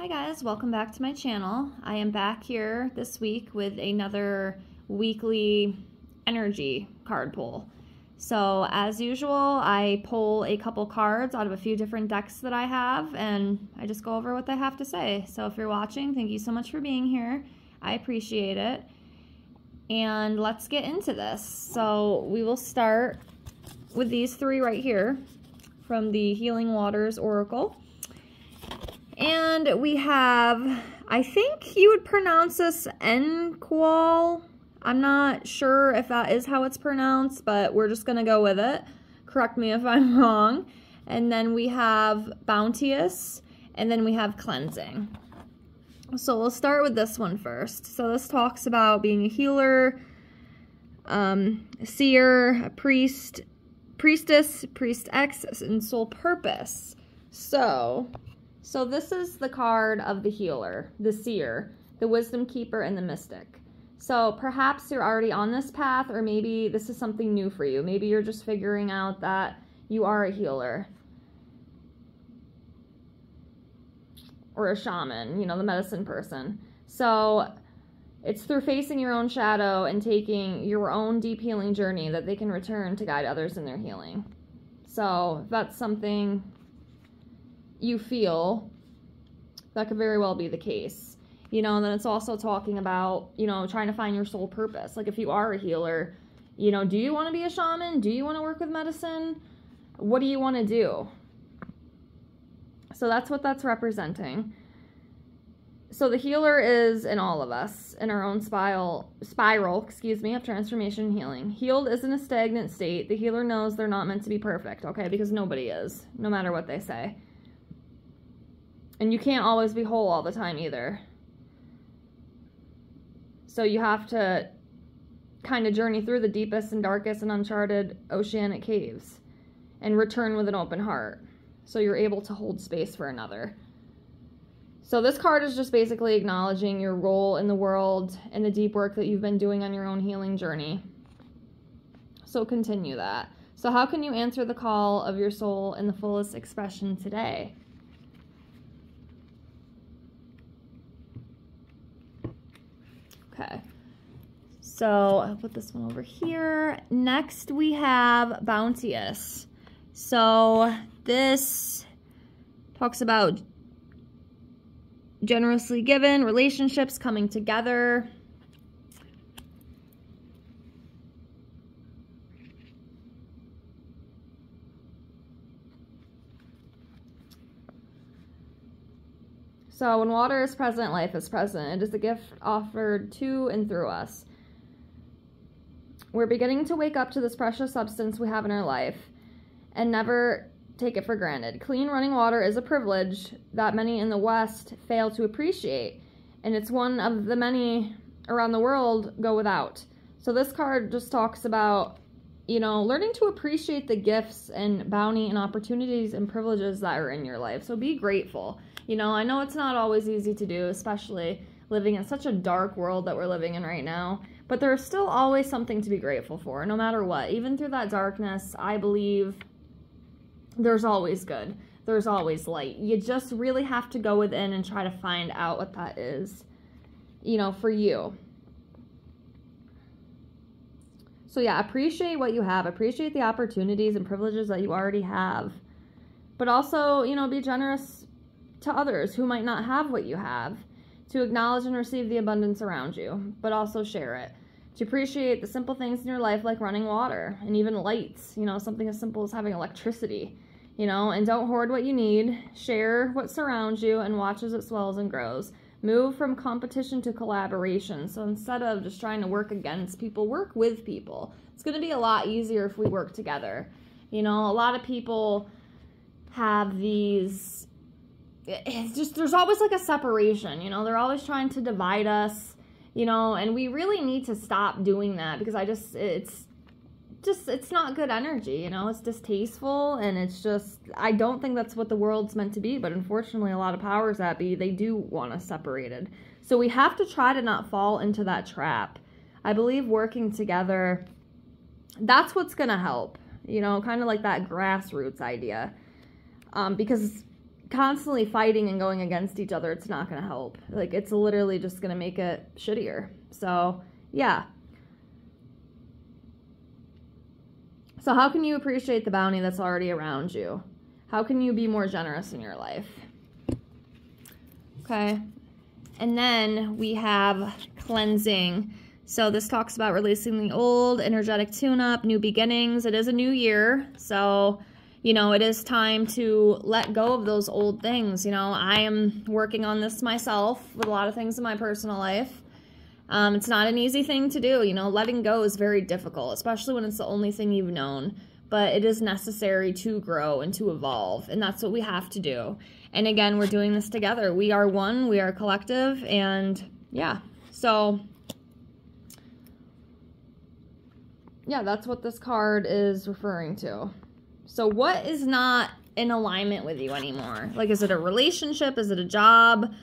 Hi guys, welcome back to my channel. I am back here this week with another weekly energy card pull. So as usual, I pull a couple cards out of a few different decks that I have, and I just go over what they have to say. So if you're watching, thank you so much for being here. I appreciate it. And let's get into this. So we will start with these three right here from the Healing Waters Oracle. And we have, I think you would pronounce this Enqual. I'm not sure if that is how it's pronounced, but we're just going to go with it. Correct me if I'm wrong. And then we have Bounteous, and then we have Cleansing. So we'll start with this one first. So this talks about being a healer, seer, a priest, priestess, priest-ex, and soul purpose. So this is the card of the healer, the seer, the wisdom keeper, and the mystic. So perhaps you're already on this path, or maybe this is something new for you. Maybe you're just figuring out that you are a healer. Or a shaman, you know, the medicine person. So it's through facing your own shadow and taking your own deep healing journey that they can return to guide others in their healing. So if that's something you feel, that could very well be the case. You know, and then it's also talking about, you know, trying to find your soul purpose. Like if you are a healer, you know, do you want to be a shaman? Do you want to work with medicine? What do you want to do? So that's what that's representing. So the healer is in all of us, in our own spiral, of transformation and healing. Healed isn't a stagnant state. The healer knows they're not meant to be perfect, okay? Because nobody is, no matter what they say. And you can't always be whole all the time either. So you have to kind of journey through the deepest and darkest and uncharted oceanic caves and return with an open heart. So you're able to hold space for another. So this card is just basically acknowledging your role in the world and the deep work that you've been doing on your own healing journey. So continue that. So how can you answer the call of your soul in the fullest expression today? Okay. So I'll put this one over here. Next we have Bounteous. So this talks about generously given, relationships coming together. So when water is present, life is present. It is a gift offered to and through us. We're beginning to wake up to this precious substance we have in our life and never take it for granted. Clean running water is a privilege that many in the West fail to appreciate, and it's one of the many around the world go without. So this card just talks about, you know, learning to appreciate the gifts and bounty and opportunities and privileges that are in your life. So be grateful. You know, I know it's not always easy to do, especially living in such a dark world that we're living in right now, but there's still always something to be grateful for, no matter what. Even through that darkness, I believe there's always good. There's always light. You just really have to go within and try to find out what that is, you know, for you. So yeah, appreciate what you have. Appreciate the opportunities and privileges that you already have. But also, you know, be generous to others who might not have what you have. To acknowledge and receive the abundance around you, but also share it. To appreciate the simple things in your life like running water and even lights, you know, something as simple as having electricity, you know, and don't hoard what you need. Share what surrounds you and watch as it swells and grows. Move from competition to collaboration. So instead of just trying to work against people, work with people. It's going to be a lot easier if we work together. You know, a lot of people have these, it's just, there's always like a separation, you know, they're always trying to divide us, you know, and we really need to stop doing that because it's not good energy, you know, it's distasteful, and it's just, I don't think that's what the world's meant to be, but unfortunately a lot of powers that be, they do want us separated. So we have to try to not fall into that trap. I believe working together, that's what's going to help, you know, kind of like that grassroots idea, because constantly fighting and going against each other, it's not going to help. Like, it's literally just going to make it shittier. So, yeah. So how can you appreciate the bounty that's already around you? How can you be more generous in your life? Okay. And then we have cleansing. So this talks about releasing the old, energetic tune-up, new beginnings. It is a new year. So, you know, it is time to let go of those old things. You know, I am working on this myself with a lot of things in my personal life. It's not an easy thing to do. You know, letting go is very difficult, especially when it's the only thing you've known. But it is necessary to grow and to evolve. And that's what we have to do. And again, we're doing this together. We are one. We are a collective. And yeah, so yeah, that's what this card is referring to. So what is not in alignment with you anymore? Like, is it a relationship? Is it a job?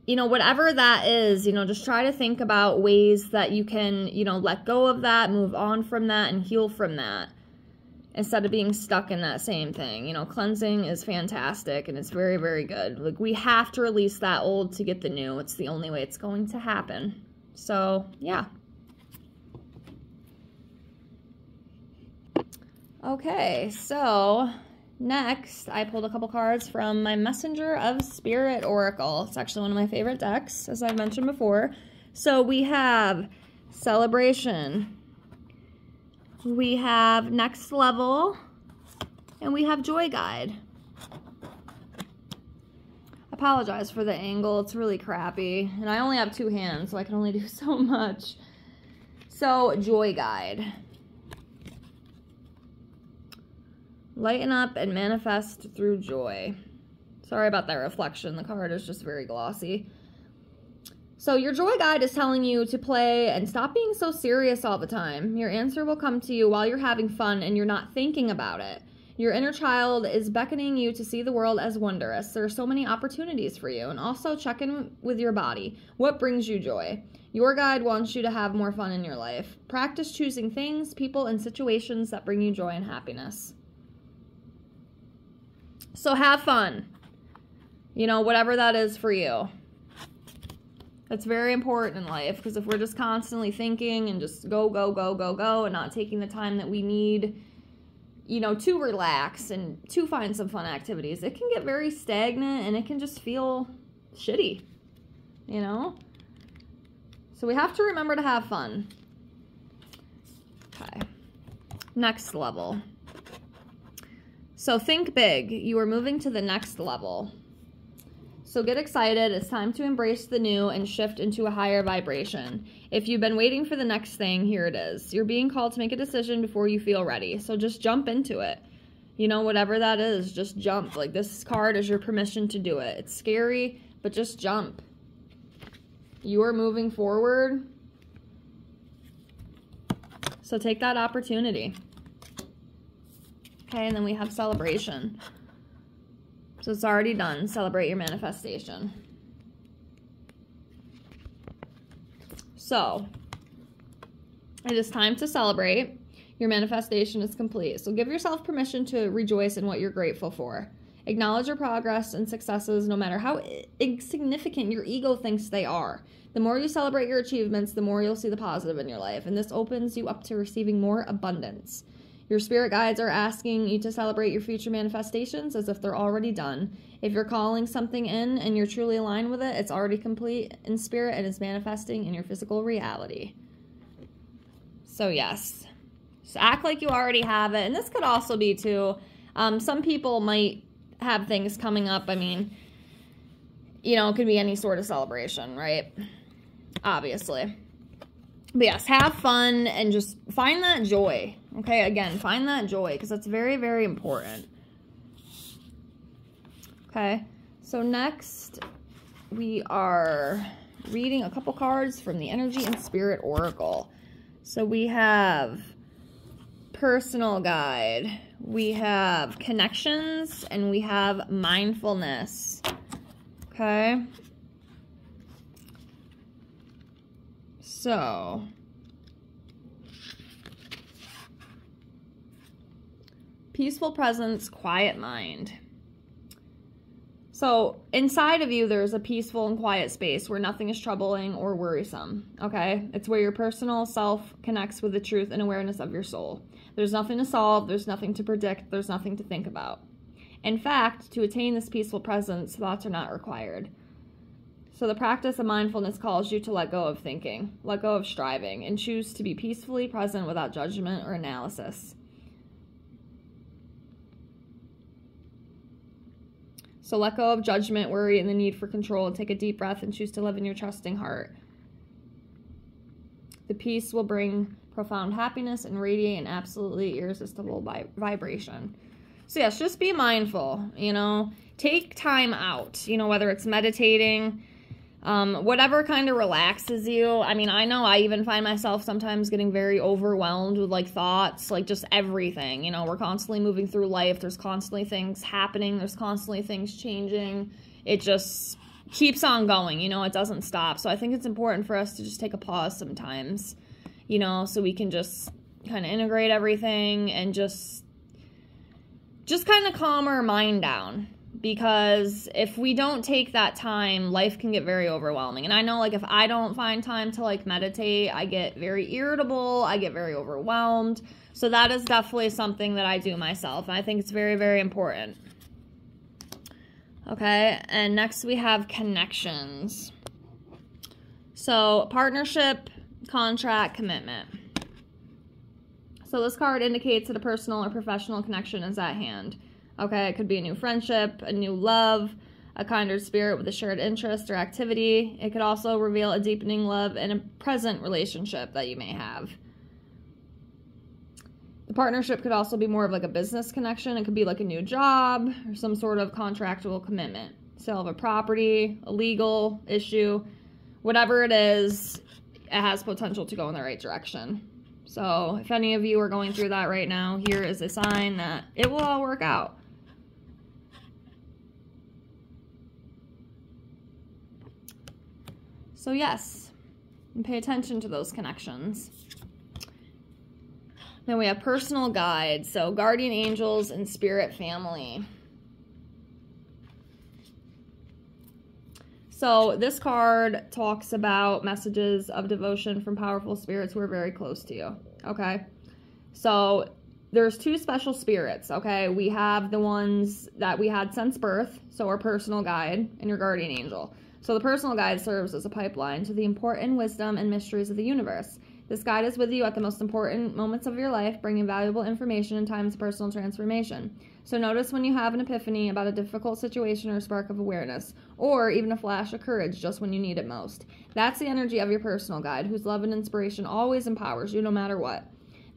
You know, whatever that is, you know, just try to think about ways that you can, you know, let go of that, move on from that, and heal from that instead of being stuck in that same thing. You know, cleansing is fantastic and it's very, very good. Like, we have to release that old to get the new. It's the only way it's going to happen. So, yeah. Okay, so next I pulled a couple cards from my Messenger of Spirit Oracle. It's actually one of my favorite decks, as I've mentioned before. So we have Celebration, we have Next Level, and we have Joy Guide. Apologize for the angle, it's really crappy. And I only have two hands, so I can only do so much. So, Joy Guide. Lighten up and manifest through joy. Sorry about that reflection. The card is just very glossy. So your joy guide is telling you to play and stop being so serious all the time. Your answer will come to you while you're having fun and you're not thinking about it. Your inner child is beckoning you to see the world as wondrous. There are so many opportunities for you. And also check in with your body. What brings you joy? Your guide wants you to have more fun in your life. Practice choosing things, people, and situations that bring you joy and happiness. So have fun, you know, whatever that is for you. That's very important in life, because if we're just constantly thinking and just go, go, go, go, go, and not taking the time that we need, you know, to relax and to find some fun activities, it can get very stagnant and it can just feel shitty, you know? So we have to remember to have fun. Okay. Next level. So think big. You are moving to the next level. So get excited. It's time to embrace the new and shift into a higher vibration. If you've been waiting for the next thing, here it is. You're being called to make a decision before you feel ready. So just jump into it. You know, whatever that is, just jump. Like, this card is your permission to do it. It's scary, but just jump. You are moving forward. So take that opportunity. Okay, and then we have celebration. So it's already done. Celebrate your manifestation. So, it is time to celebrate. Your manifestation is complete. So give yourself permission to rejoice in what you're grateful for. Acknowledge your progress and successes, no matter how insignificant your ego thinks they are. The more you celebrate your achievements, the more you'll see the positive in your life. And this opens you up to receiving more abundance. Your spirit guides are asking you to celebrate your future manifestations as if they're already done. If you're calling something in and you're truly aligned with it, it's already complete in spirit and is manifesting in your physical reality. So yes, just act like you already have it. And this could also be too, some people might have things coming up. I mean, you know, it could be any sort of celebration, right? Obviously. But yes, have fun and just find that joy. Okay, again, find that joy because that's very, very important. Okay, so next we are reading a couple cards from the Energy and Spirit Oracle. So we have Personal Guide, we have Connections, and we have Mindfulness. Okay. So, peaceful presence, quiet mind. So inside of you, there's a peaceful and quiet space where nothing is troubling or worrisome, okay? It's where your personal self connects with the truth and awareness of your soul. There's nothing to solve, there's nothing to predict, there's nothing to think about. In fact, to attain this peaceful presence, thoughts are not required. So the practice of mindfulness calls you to let go of thinking, let go of striving, and choose to be peacefully present without judgment or analysis. So let go of judgment, worry, and the need for control. Take a deep breath and choose to live in your trusting heart. The peace will bring profound happiness and radiate an absolutely irresistible vibration. So yes, just be mindful, you know. Take time out, you know, whether it's meditating, whatever kind of relaxes you. I mean, I know I even find myself sometimes getting very overwhelmed with like thoughts, like just everything, you know, we're constantly moving through life. There's constantly things happening. There's constantly things changing. It just keeps on going, you know, it doesn't stop. So I think it's important for us to just take a pause sometimes, you know, so we can just kind of integrate everything and just kind of calm our mind down. Because if we don't take that time, life can get very overwhelming. And I know, like, if I don't find time to, like, meditate, I get very irritable. I get very overwhelmed. So that is definitely something that I do myself. And I think it's very, very important. Okay, and next we have connections. So partnership, contract, commitment. So this card indicates that a personal or professional connection is at hand. Okay, it could be a new friendship, a new love, a kindred spirit with a shared interest or activity. It could also reveal a deepening love in a present relationship that you may have. The partnership could also be more of like a business connection. It could be like a new job or some sort of contractual commitment. Sale of a property, a legal issue, whatever it is, it has potential to go in the right direction. So if any of you are going through that right now, here is a sign that it will all work out. So yes, and pay attention to those connections. Then we have personal guides, so guardian angels and spirit family. So this card talks about messages of devotion from powerful spirits who are very close to you, okay? So there's two special spirits, okay? We have the ones that we had since birth, so our personal guide and your guardian angel. So the personal guide serves as a pipeline to the important wisdom and mysteries of the universe. This guide is with you at the most important moments of your life, bringing valuable information in times of personal transformation. So notice when you have an epiphany about a difficult situation or spark of awareness, or even a flash of courage just when you need it most. That's the energy of your personal guide, whose love and inspiration always empowers you no matter what.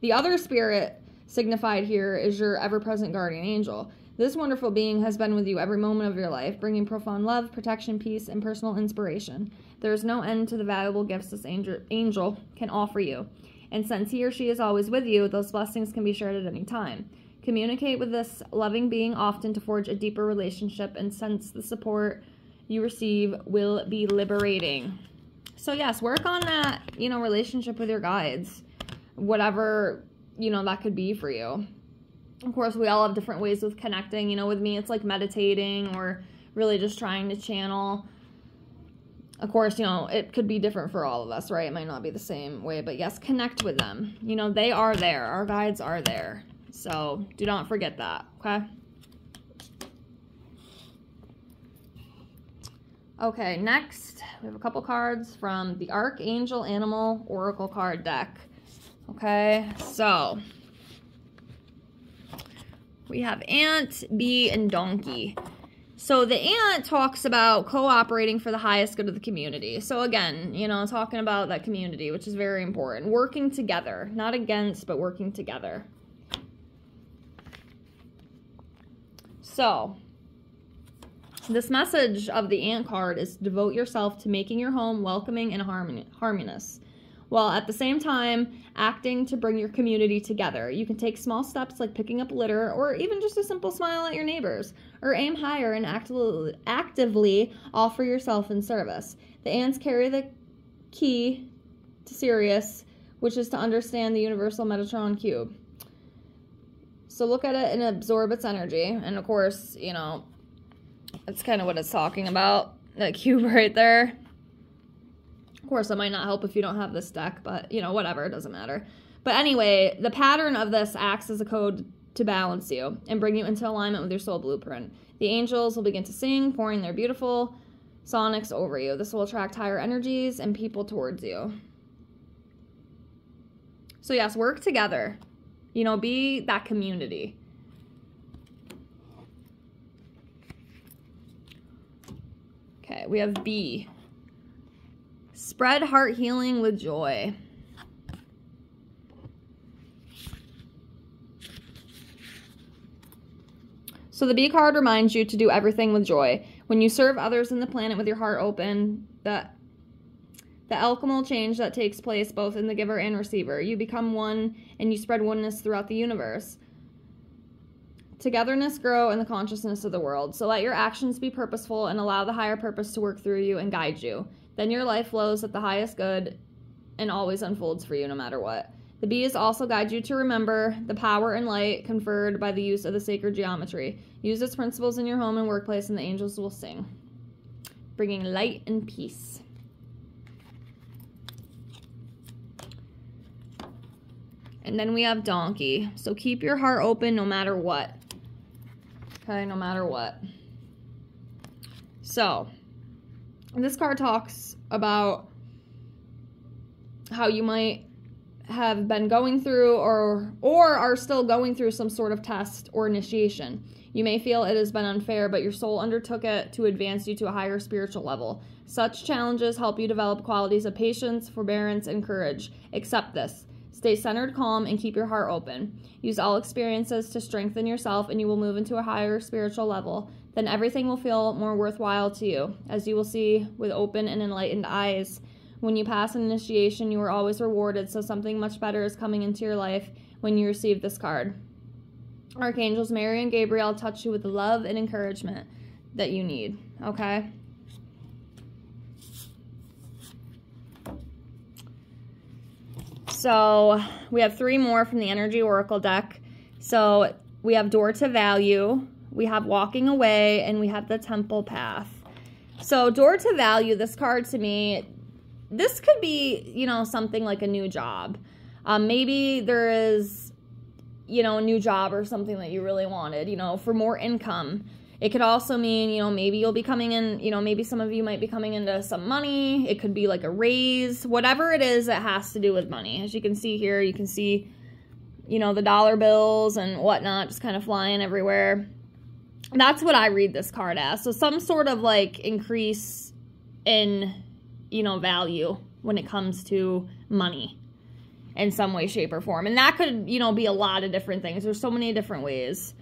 The other spirit signified here is your ever-present guardian angel. This wonderful being has been with you every moment of your life, bringing profound love, protection, peace, and personal inspiration. There is no end to the valuable gifts this angel can offer you. And since he or she is always with you, those blessings can be shared at any time. Communicate with this loving being often to forge a deeper relationship, and sense the support you receive will be liberating. So yes, work on that, you know, relationship with your guides. Whatever, you know, that could be for you. Of course, we all have different ways of connecting. You know, with me, it's like meditating or really just trying to channel. Of course, you know, it could be different for all of us, right? It might not be the same way, but yes, connect with them. You know, they are there. Our guides are there. So do not forget that, okay? Okay, next, we have a couple cards from the Archangel Animal Oracle card deck. Okay, so we have ant, bee, and donkey. So the ant talks about cooperating for the highest good of the community. So again, you know, talking about that community, which is very important. Working together, not against, but working together. So this message of the ant card is to devote yourself to making your home welcoming and harmonious, while at the same time acting to bring your community together. You can take small steps like picking up litter, or even just a simple smile at your neighbors, or aim higher and actively offer yourself in service. The ants carry the key to Sirius, which is to understand the universal Metatron cube. So look at it and absorb its energy. And of course, you know, That's kind of what it's talking about. That cube right there. Of course, that might not help if you don't have this deck, but, you know, whatever. It doesn't matter. But anyway, the pattern of this acts as a code to balance you and bring you into alignment with your soul blueprint. The angels will begin to sing, pouring their beautiful sonics over you. This will attract higher energies and people towards you. So yes, work together. You know, be that community. Okay, we have B. Spread heart healing with joy. So the B card reminds you to do everything with joy. When you serve others in the planet with your heart open, the alchemical change that takes place both in the giver and receiver. You become one and you spread oneness throughout the universe. Togetherness grow in the consciousness of the world. So let your actions be purposeful and allow the higher purpose to work through you and guide you. Then your life flows at the highest good and always unfolds for you no matter what. The B's also guide you to remember the power and light conferred by the use of the sacred geometry. Use its principles in your home and workplace and the angels will sing, bringing light and peace. And then we have donkey. So keep your heart open no matter what. Okay, no matter what. So, this card talks about how you might have been going through or are still going through some sort of test or initiation. You may feel it has been unfair, but your soul undertook it to advance you to a higher spiritual level. Such challenges help you develop qualities of patience, forbearance, and courage. Accept this. Stay centered, calm, and keep your heart open. Use all experiences to strengthen yourself, and you will move into a higher spiritual level. Then everything will feel more worthwhile to you, as you will see with open and enlightened eyes. When you pass an initiation, you are always rewarded, so something much better is coming into your life when you receive this card. Archangels Mary and Gabriel touch you with the love and encouragement that you need, okay? So we have 3 more from the Energy Oracle deck. So we have Door to Value, we have Walking Away, and we have the Temple Path. So Door to Value, this card to me, this could be, you know, something like a new job. Maybe there is, you know, a new job or something that you really wanted, you know, for more income. It could also mean, you know, maybe you'll be coming in, you know, maybe some of you might be coming into some money. It could be like a raise, whatever it is that has to do with money. As you can see here, you can see, you know, the dollar bills and whatnot just kind of flying everywhere. That's what I read this card as. So some sort of like increase in, you know, value when it comes to money in some way, shape, or form. And that could, you know, be a lot of different things. There's so many different ways.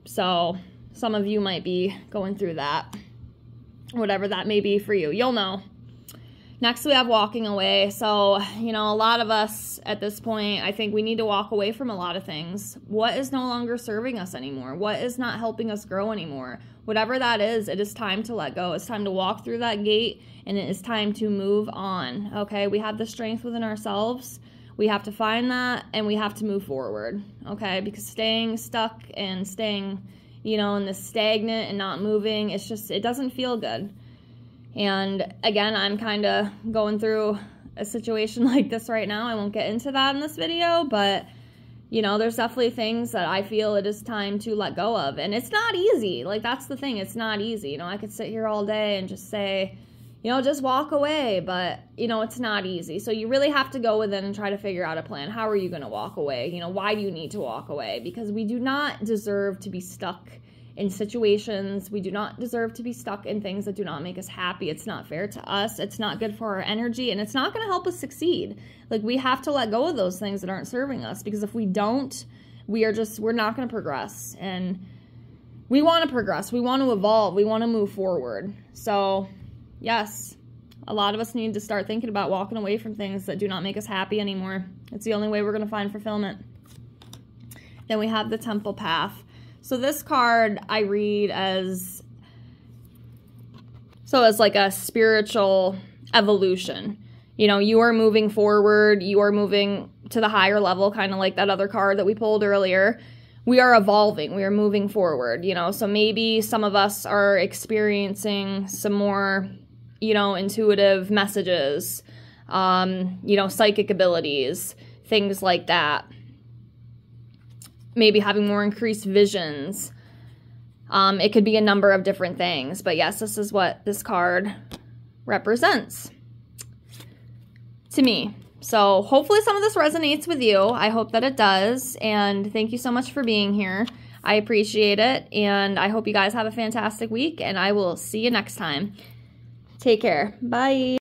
So some of you might be going through that, whatever that may be for you. You'll know. Next, we have Walking Away. So, you know, a lot of us at this point, I think we need to walk away from a lot of things. What is no longer serving us anymore? What is not helping us grow anymore? Whatever that is, it is time to let go. It's time to walk through that gate, and it is time to move on, okay? We have the strength within ourselves. We have to find that, and we have to move forward, okay? Because staying stuck and staying, you know, in this stagnant and not moving, it's just, it doesn't feel good. And again, I'm kind of going through a situation like this right now. I won't get into that in this video, but, you know, there's definitely things that I feel it is time to let go of. And it's not easy. Like, that's the thing. It's not easy. You know, I could sit here all day and just say, you know, just walk away, but, you know, it's not easy. So you really have to go within and try to figure out a plan. How are you going to walk away? You know, why do you need to walk away? Because we do not deserve to be stuck in situations. We do not deserve to be stuck in things that do not make us happy. It's not fair to us. It's not good for our energy, and it's not going to help us succeed. Like, we have to let go of those things that aren't serving us, because if we don't, we're not going to progress. And we want to progress. We want to evolve. We want to move forward. So yes, a lot of us need to start thinking about walking away from things that do not make us happy anymore. It's the only way we're going to find fulfillment. Then we have the Temple Path. So this card I read as, as like a spiritual evolution. You know, you are moving forward. You are moving to the higher level, kind of like that other card that we pulled earlier, we are evolving, we are moving forward, you know, so maybe some of us are experiencing some more, you know, intuitive messages, you know, psychic abilities, things like that. Maybe having more increased visions. It could be a number of different things, but yes, this is what this card represents to me. So hopefully some of this resonates with you. I hope that it does. And thank you so much for being here. I appreciate it. And I hope you guys have a fantastic week. And I will see you next time. Take care. Bye.